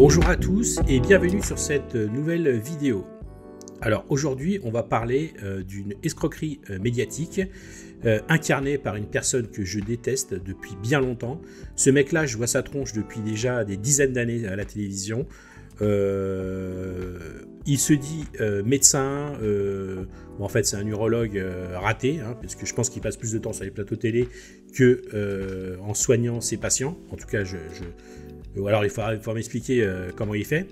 Bonjour à tous et bienvenue sur cette nouvelle vidéo. Alors aujourd'hui on va parler d'une escroquerie médiatique incarnée par une personne que je déteste depuis bien longtemps. Ce mec là, je vois sa tronche depuis déjà des dizaines d'années à la télévision. Il se dit médecin, bon, en fait c'est un urologue raté, hein, parce que je pense qu'il passe plus de temps sur les plateaux télé que en soignant ses patients. En tout cas, ou alors il faut m'expliquer comment il fait.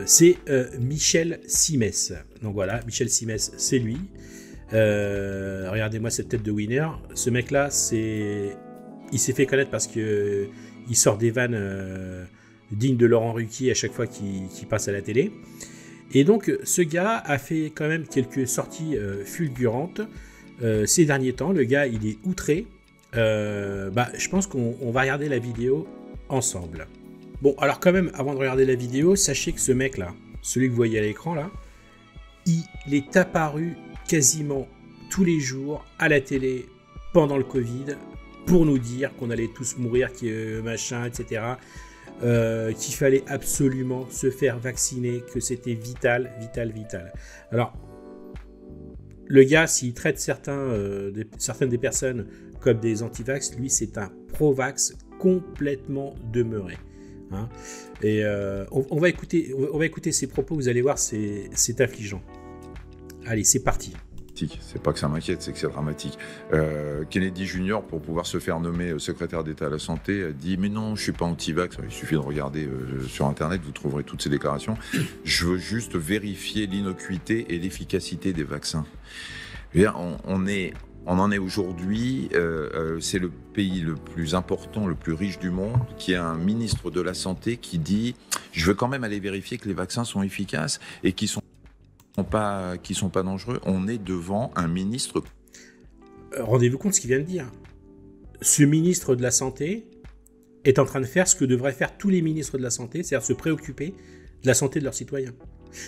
C'est Michel Simès. Donc voilà, Michel Simès, c'est lui. Regardez-moi cette tête de winner. Ce mec-là, il s'est fait connaître parce que il sort des vannes dignes de Laurent Ruquier à chaque fois qu'il passe à la télé. Et donc, ce gars a fait quand même quelques sorties fulgurantes ces derniers temps. Le gars, il est outré. Je pense qu'on va regarder la vidéo ensemble. Bon, alors quand même, avant de regarder la vidéo, sachez que ce mec-là, celui que vous voyez à l'écran là, il est apparu quasiment tous les jours à la télé pendant le Covid pour nous dire qu'on allait tous mourir, machin, etc. Qu'il fallait absolument se faire vacciner, que c'était vital. Alors, le gars, s'il traite certaines des personnes comme des anti-vax, lui, c'est un pro-vax complètement demeuré. Hein. Et on va écouter ses propos, vous allez voir, c'est affligeant. Allez, c'est parti. C'est pas que ça m'inquiète, c'est que c'est dramatique. Kennedy Jr., pour pouvoir se faire nommer secrétaire d'État à la santé, dit « Mais non, je suis pas anti-vax. » Il suffit de regarder sur Internet, vous trouverez toutes ces déclarations. « Je veux juste vérifier l'innocuité et l'efficacité des vaccins. » On en est aujourd'hui, c'est le pays le plus important, le plus riche du monde, qui a un ministre de la Santé qui dit « Je veux quand même aller vérifier que les vaccins sont efficaces et qui sont pas dangereux. » On est devant un ministre... Rendez-vous compte de ce qu'il vient de dire. Ce ministre de la Santé est en train de faire ce que devraient faire tous les ministres de la Santé, c'est-à-dire se préoccuper de la santé de leurs citoyens.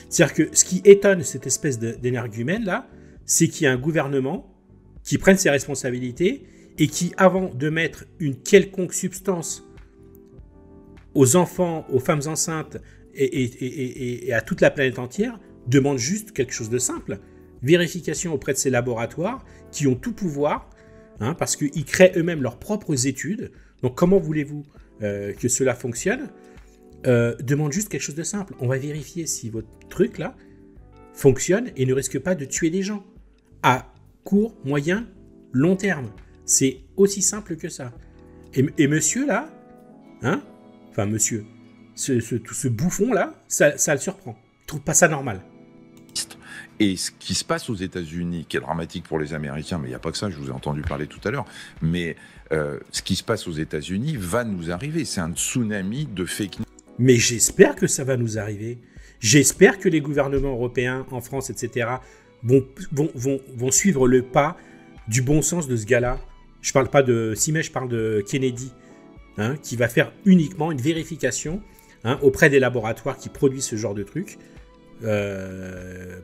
C'est-à-dire que ce qui étonne cette espèce d'énergumène là, c'est qu'il y a un gouvernement qui prenne ses responsabilités et qui, avant de mettre une quelconque substance aux enfants, aux femmes enceintes et à toute la planète entière, demande juste quelque chose de simple. Vérification auprès de ces laboratoires qui ont tout pouvoir, hein, parce qu'ils créent eux-mêmes leurs propres études. Donc comment voulez-vous que cela fonctionne? Demande juste quelque chose de simple. On va vérifier si votre truc là fonctionne et ne risque pas de tuer des gens à court, moyen, long terme. C'est aussi simple que ça. Et monsieur là, hein, enfin monsieur, ce bouffon là, ça le surprend. Il trouve pas ça normal. Et ce qui se passe aux États-Unis, qui est dramatique pour les Américains, mais il n'y a pas que ça, je vous ai entendu parler tout à l'heure, mais ce qui se passe aux États-Unis va nous arriver. C'est un tsunami de fake news. Mais j'espère que ça va nous arriver. J'espère que les gouvernements européens, en France, etc., vont suivre le pas du bon sens de ce gars-là. Je parle pas de Simès, je parle de Kennedy, hein, qui va faire uniquement une vérification, hein, auprès des laboratoires qui produisent ce genre de trucs,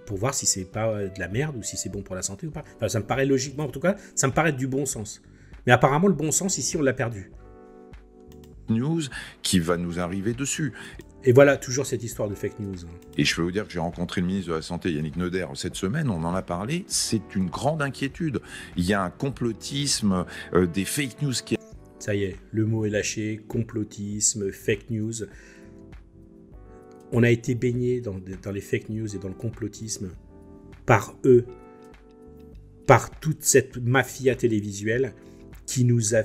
pour voir si c'est pas de la merde ou si c'est bon pour la santé ou pas. Enfin, ça me paraît logiquement, en tout cas, ça me paraît du bon sens. Mais apparemment, le bon sens, ici, on l'a perdu. News qui va nous arriver dessus. Et voilà, toujours cette histoire de fake news. Et je peux vous dire que j'ai rencontré le ministre de la Santé, Yannick Neuder, cette semaine, on en a parlé, c'est une grande inquiétude. Il y a un complotisme, des fake news qui... Ça y est, le mot est lâché, complotisme, fake news. On a été baigné dans les fake news et dans le complotisme par eux, par toute cette mafia télévisuelle qui nous a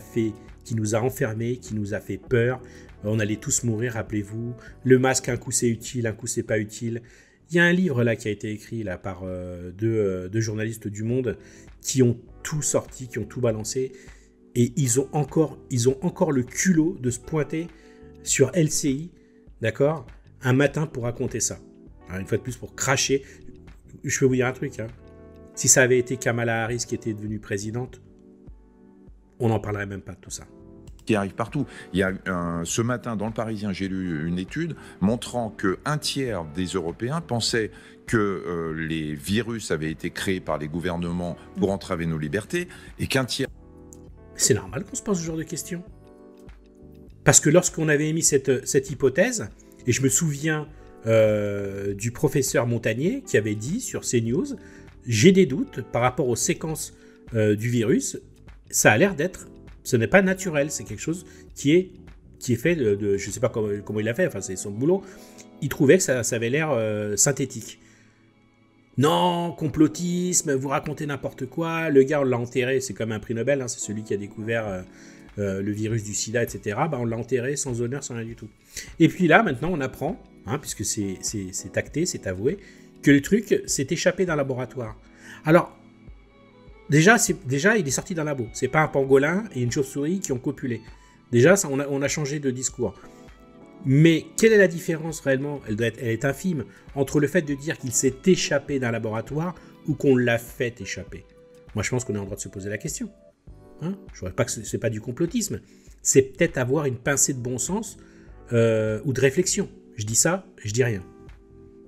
enfermés, qui nous a fait peur. On allait tous mourir, rappelez-vous. Le masque, un coup c'est utile, un coup c'est pas utile. Il y a un livre là qui a été écrit là par deux journalistes du Monde qui ont tout sorti, qui ont tout balancé. Et ils ont encore le culot de se pointer sur LCI, d'accord, un matin pour raconter ça. Alors, une fois de plus pour cracher. Je peux vous dire un truc, hein. Si ça avait été Kamala Harris qui était devenue présidente, on n'en parlerait même pas de tout ça. Qui arrive partout. Il y a ce matin dans le Parisien, j'ai lu une étude montrant qu'un tiers des Européens pensaient que les virus avaient été créés par les gouvernements pour entraver nos libertés et qu'un tiers... C'est normal qu'on se pose ce genre de questions. Parce que lorsqu'on avait émis cette hypothèse, et je me souviens du professeur Montagnier qui avait dit sur CNews, j'ai des doutes par rapport aux séquences du virus, ça a l'air d'être, ce n'est pas naturel, c'est quelque chose qui est fait je ne sais pas comment il a fait, enfin c'est son boulot, il trouvait que ça avait l'air synthétique. Non, complotisme, vous racontez n'importe quoi, le gars on l'a enterré, c'est comme un prix Nobel, hein, c'est celui qui a découvert le virus du sida, etc. On l'a enterré sans honneur, sans rien du tout. Et puis là, maintenant, on apprend, hein, puisque c'est acté, c'est avoué, que le truc s'est échappé d'un laboratoire. Alors, déjà, il est sorti d'un labo. C'est pas un pangolin et une chauve-souris qui ont copulé. Déjà, ça, on a changé de discours. Mais quelle est la différence réellement ? Elle est infime entre le fait de dire qu'il s'est échappé d'un laboratoire ou qu'on l'a fait échapper. Moi, je pense qu'on est en droit de se poser la question. Hein, je ne dirais pas que c'est pas du complotisme. C'est peut-être avoir une pincée de bon sens ou de réflexion. Je dis ça, je dis rien.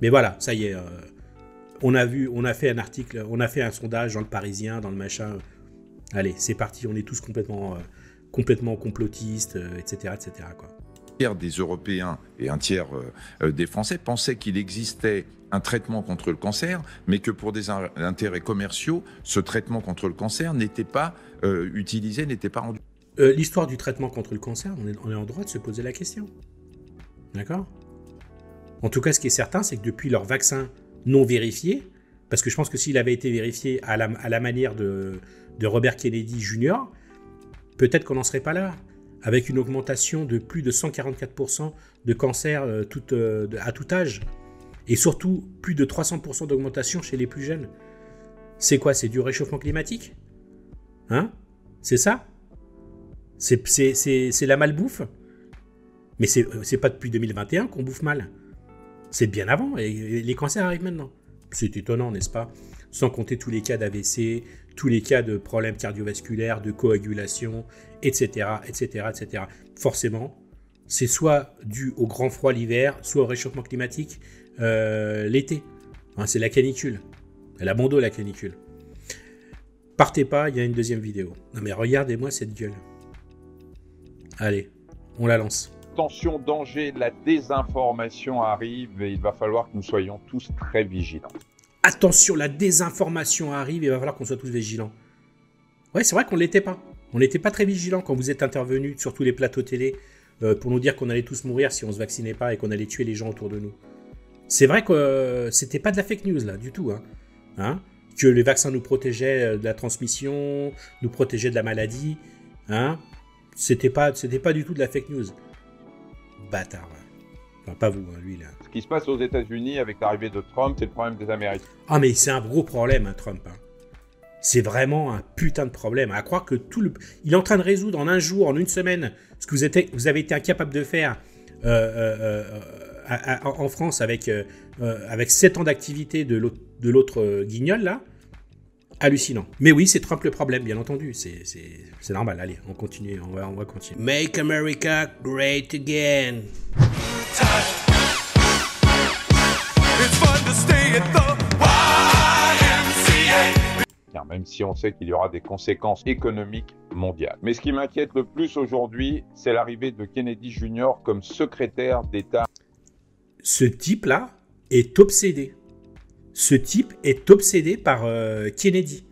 Mais voilà, ça y est. On a fait un article, on a fait un sondage dans le Parisien, dans le machin. Allez, c'est parti, on est tous complètement complotistes, etc., etc., quoi. Un tiers des Européens et un tiers des Français pensaient qu'il existait un traitement contre le cancer, mais que pour des intérêts commerciaux, ce traitement contre le cancer n'était pas utilisé, n'était pas rendu. L'histoire du traitement contre le cancer, on est en droit de se poser la question. D'accord ? En tout cas, ce qui est certain, c'est que depuis leur vaccin non vérifié, parce que je pense que s'il avait été vérifié à la manière de Robert Kennedy Jr., peut-être qu'on n'en serait pas là, avec une augmentation de plus de 144% de cancer à tout âge, et surtout plus de 300% d'augmentation chez les plus jeunes. C'est quoi ? C'est du réchauffement climatique ? Hein ? C'est ça ? C'est la malbouffe ? Mais c'est pas depuis 2021 qu'on bouffe mal. C'est bien avant, et les cancers arrivent maintenant. C'est étonnant, n'est-ce pas ? Sans compter tous les cas d'AVC, tous les cas de problèmes cardiovasculaires, de coagulation, etc., etc., etc. Forcément, c'est soit dû au grand froid l'hiver, soit au réchauffement climatique l'été. Hein, c'est la canicule. Elle a bon dos, la canicule. Partez pas, il y a une deuxième vidéo. Non mais regardez-moi cette gueule. Allez, on la lance. Attention, danger, la désinformation arrive et il va falloir que nous soyons tous très vigilants. Attention, la désinformation arrive et il va falloir qu'on soit tous vigilants. Ouais, c'est vrai qu'on ne l'était pas. On n'était pas très vigilants quand vous êtes intervenus sur tous les plateaux télé pour nous dire qu'on allait tous mourir si on ne se vaccinait pas et qu'on allait tuer les gens autour de nous. C'est vrai que c'était pas de la fake news là, du tout. Hein, que les vaccins nous protégeaient de la transmission, nous protégeaient de la maladie. Hein, c'était pas du tout de la fake news. Bâtard. Enfin, pas vous, hein, lui là. Ce qui se passe aux États-Unis avec l'arrivée de Trump, c'est le problème des Américains. Ah mais c'est un gros problème, hein, Trump. Hein. C'est vraiment un putain de problème. À croire que il est en train de résoudre en un jour, en une semaine, ce que vous avez été incapable de faire en France avec 7 ans d'activité de l'autre guignol là. Hallucinant. Mais oui, c'est Trump le problème, bien entendu. C'est normal. Allez, on continue. On va continuer. Make America great again. Même si on sait qu'il y aura des conséquences économiques mondiales. Mais ce qui m'inquiète le plus aujourd'hui, c'est l'arrivée de Kennedy Jr. comme secrétaire d'État. Ce type-là est obsédé. Ce type est obsédé par Kennedy,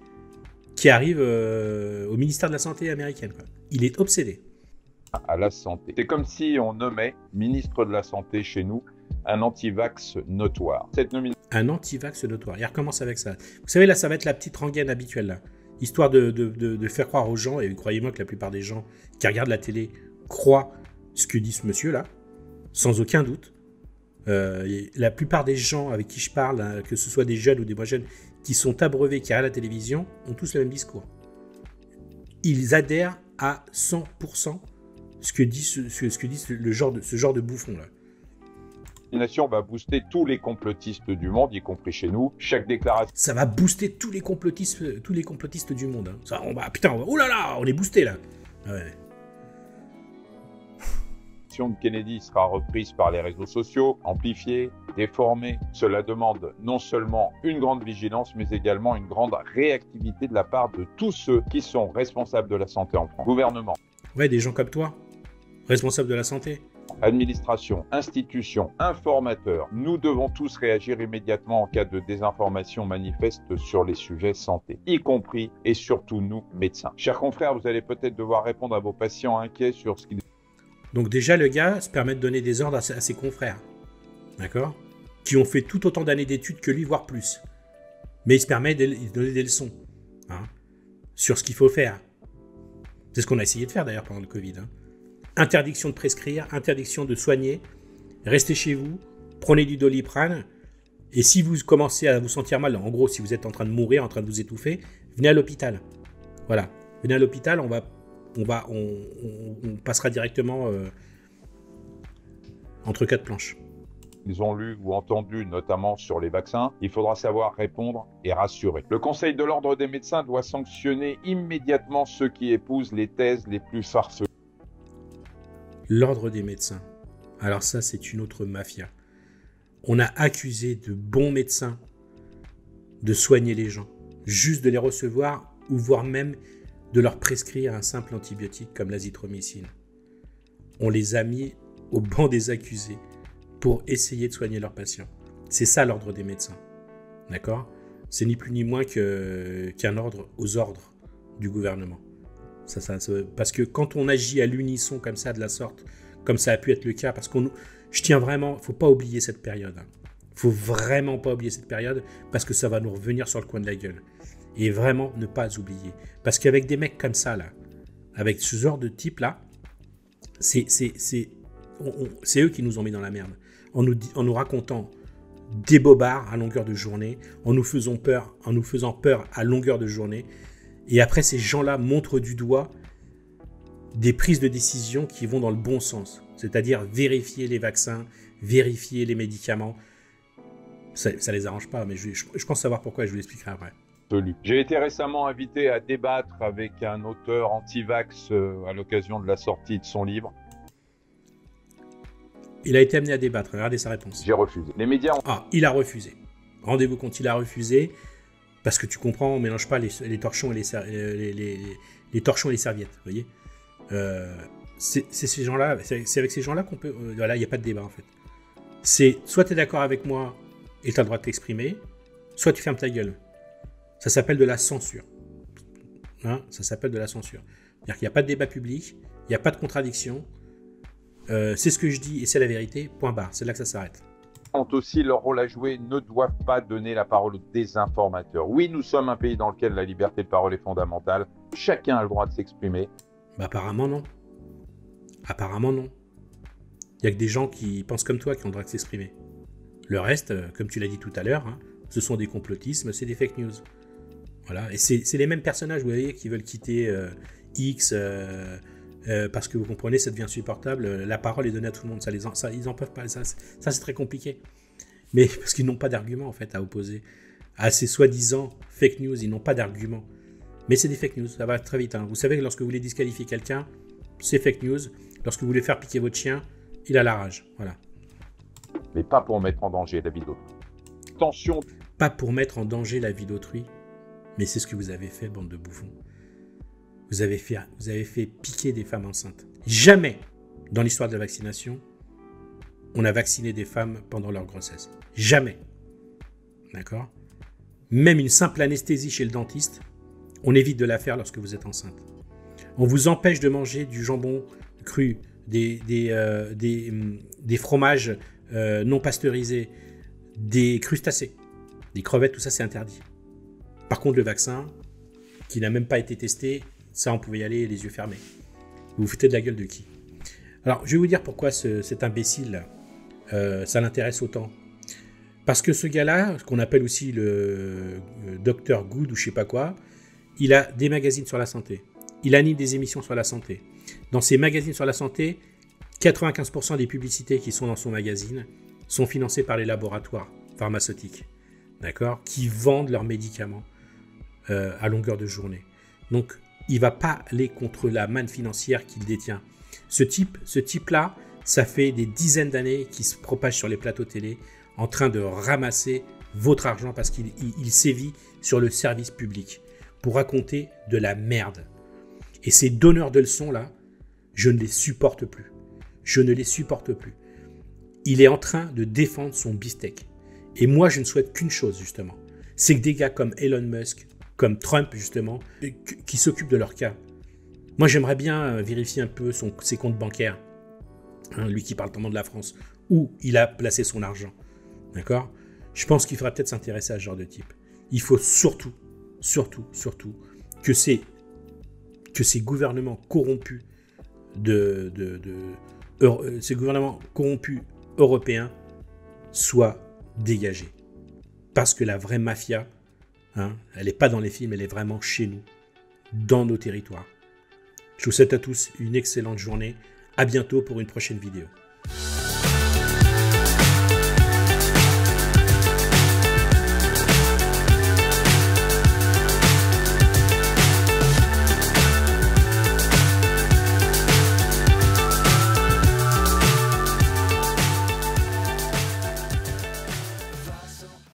qui arrive au ministère de la Santé américaine. Quoi. Il est obsédé. À la santé. C'est comme si on nommait ministre de la Santé chez nous un anti-vax notoire. Un anti-vax notoire. Il recommence avec ça. Vous savez, là, ça va être la petite rengaine habituelle, là. Histoire de faire croire aux gens, et croyez-moi que la plupart des gens qui regardent la télé croient ce que dit ce monsieur-là, sans aucun doute. La plupart des gens avec qui je parle, hein, que ce soit des jeunes ou des moins jeunes, qui sont abreuvés, qui regardent la télévision, ont tous le même discours. Ils adhèrent à 100% ce que dit ce genre de bouffon-là. La nation va booster tous les complotistes du monde, y compris chez nous. Chaque déclaration. Ça va booster tous les complotistes du monde. Hein. Ça, oh là là, on est boosté là. Ouais. De Kennedy sera reprise par les réseaux sociaux, amplifiée, déformée. Cela demande non seulement une grande vigilance, mais également une grande réactivité de la part de tous ceux qui sont responsables de la santé en France. Gouvernement. Ouais, des gens comme toi. Responsable de la santé. Administration, institutions, informateurs, nous devons tous réagir immédiatement en cas de désinformation manifeste sur les sujets santé, y compris et surtout nous, médecins. Chers confrères, vous allez peut-être devoir répondre à vos patients inquiets sur ce qu'ils... Donc déjà, le gars se permet de donner des ordres à ses confrères, d'accord, qui ont fait tout autant d'années d'études que lui, voire plus. Mais il se permet de donner des leçons, hein, sur ce qu'il faut faire. C'est ce qu'on a essayé de faire d'ailleurs pendant le Covid, hein. Interdiction de prescrire, interdiction de soigner, restez chez vous, prenez du Doliprane, et si vous commencez à vous sentir mal, en gros, si vous êtes en train de mourir, en train de vous étouffer, venez à l'hôpital. Voilà, venez à l'hôpital, on passera directement entre quatre planches. Ils ont lu ou entendu, notamment sur les vaccins, il faudra savoir répondre et rassurer. Le Conseil de l'Ordre des médecins doit sanctionner immédiatement ceux qui épousent les thèses les plus farfelues. L'Ordre des médecins. Alors ça, c'est une autre mafia. On a accusé de bons médecins de soigner les gens, juste de les recevoir ou voire même de leur prescrire un simple antibiotique comme l'azithromycine. On les a mis au banc des accusés pour essayer de soigner leurs patients. C'est ça l'Ordre des médecins. D'accord ? C'est ni plus ni moins qu'un ordre aux ordres du gouvernement. Parce que quand on agit à l'unisson comme ça, de la sorte, comme ça a pu être le cas, parce je tiens vraiment, il ne faut pas oublier cette période. Il ne faut vraiment pas oublier cette période, parce que ça va nous revenir sur le coin de la gueule. Et vraiment ne pas oublier. Parce qu'avec des mecs comme ça, là, avec ce genre de type-là, c'est eux qui nous ont mis dans la merde. En nous racontant des bobards à longueur de journée, en nous faisant peur à longueur de journée. Et après, ces gens-là montrent du doigt des prises de décision qui vont dans le bon sens. C'est-à-dire vérifier les vaccins, vérifier les médicaments. Ça les arrange pas, mais je pense savoir pourquoi, je vous l'expliquerai après. J'ai été récemment invité à débattre avec un auteur anti-vax à l'occasion de la sortie de son livre. Il a été amené à débattre, regardez sa réponse. J'ai refusé. Les médias ont... Ah, il a refusé. Rendez-vous compte, il a refusé, parce que tu comprends, on ne mélange pas les torchons et les torchons et les serviettes, vous voyez. C'est ces gens-là, c'est avec ces gens-là qu'on peut... voilà, il n'y a pas de débat en fait. C'est soit tu es d'accord avec moi et tu as le droit de t'exprimer, soit tu fermes ta gueule. Ça s'appelle de la censure. Hein, ça s'appelle de la censure. C'est-à-dire qu'il n'y a pas de débat public, il n'y a pas de contradiction. C'est ce que je dis et c'est la vérité, point barre. C'est là que ça s'arrête. Ont aussi leur rôle à jouer, ne doivent pas donner la parole aux désinformateurs. Oui, nous sommes un pays dans lequel la liberté de parole est fondamentale. Chacun a le droit de s'exprimer. Bah, apparemment non. Apparemment non. Il n'y a que des gens qui pensent comme toi qui ont le droit de s'exprimer. Le reste, comme tu l'as dit tout à l'heure, hein, ce sont des complotismes, c'est des fake news. Voilà. Et c'est les mêmes personnages, vous voyez, qui veulent quitter X parce que vous comprenez, ça devient insupportable. La parole est donnée à tout le monde. Ils en peuvent pas. Ça c'est très compliqué. Mais parce qu'ils n'ont pas d'argument en fait à opposer à ces soi-disant fake news. Ils n'ont pas d'argument. Mais c'est des fake news. Ça va très vite. Hein. Vous savez que lorsque vous voulez disqualifier quelqu'un, c'est fake news. Lorsque vous voulez faire piquer votre chien, il a la rage. Voilà. Mais pas pour mettre en danger la vie d'autrui. Attention. Pas pour mettre en danger la vie d'autrui. Mais c'est ce que vous avez fait, bande de bouffons. Vous avez fait piquer des femmes enceintes. Jamais, dans l'histoire de la vaccination, on a vacciné des femmes pendant leur grossesse. Jamais. D'accord ? Même une simple anesthésie chez le dentiste, on évite de la faire lorsque vous êtes enceinte. On vous empêche de manger du jambon cru, des fromages non pasteurisés, des crustacés, des crevettes, tout ça c'est interdit. Par contre, le vaccin, qui n'a même pas été testé, ça on pouvait y aller les yeux fermés. Vous vous foutez de la gueule de qui ? Alors, je vais vous dire pourquoi cet imbécile, ça l'intéresse autant. Parce que ce gars-là, qu'on appelle aussi le Dr Good ou je sais pas quoi, il a des magazines sur la santé. Il anime des émissions sur la santé. Dans ces magazines sur la santé, 95% des publicités qui sont dans son magazine sont financées par les laboratoires pharmaceutiques, d'accord, qui vendent leurs médicaments à longueur de journée. Donc, il ne va pas aller contre la manne financière qu'il détient. Ce type-là, ça fait des dizaines d'années qu'il se propage sur les plateaux télé en train de ramasser votre argent parce qu'il sévit sur le service public pour raconter de la merde. Et ces donneurs de leçons là, je ne les supporte plus. Je ne les supporte plus. Il est en train de défendre son beefsteak. Et moi, je ne souhaite qu'une chose, justement. C'est que des gars comme Elon Musk, comme Trump, justement, qui s'occupent de leur cas. Moi, j'aimerais bien vérifier un peu ses comptes bancaires. Hein, lui qui parle tellement de la France. Où il a placé son argent. D'accord ? Je pense qu'il faudra peut-être s'intéresser à ce genre de type. Il faut surtout que ces gouvernements corrompus ces gouvernements corrompus européens soient dégagés. Parce que la vraie mafia, hein, elle n'est pas dans les films, elle est vraiment chez nous, dans nos territoires. Je vous souhaite à tous une excellente journée. À bientôt pour une prochaine vidéo.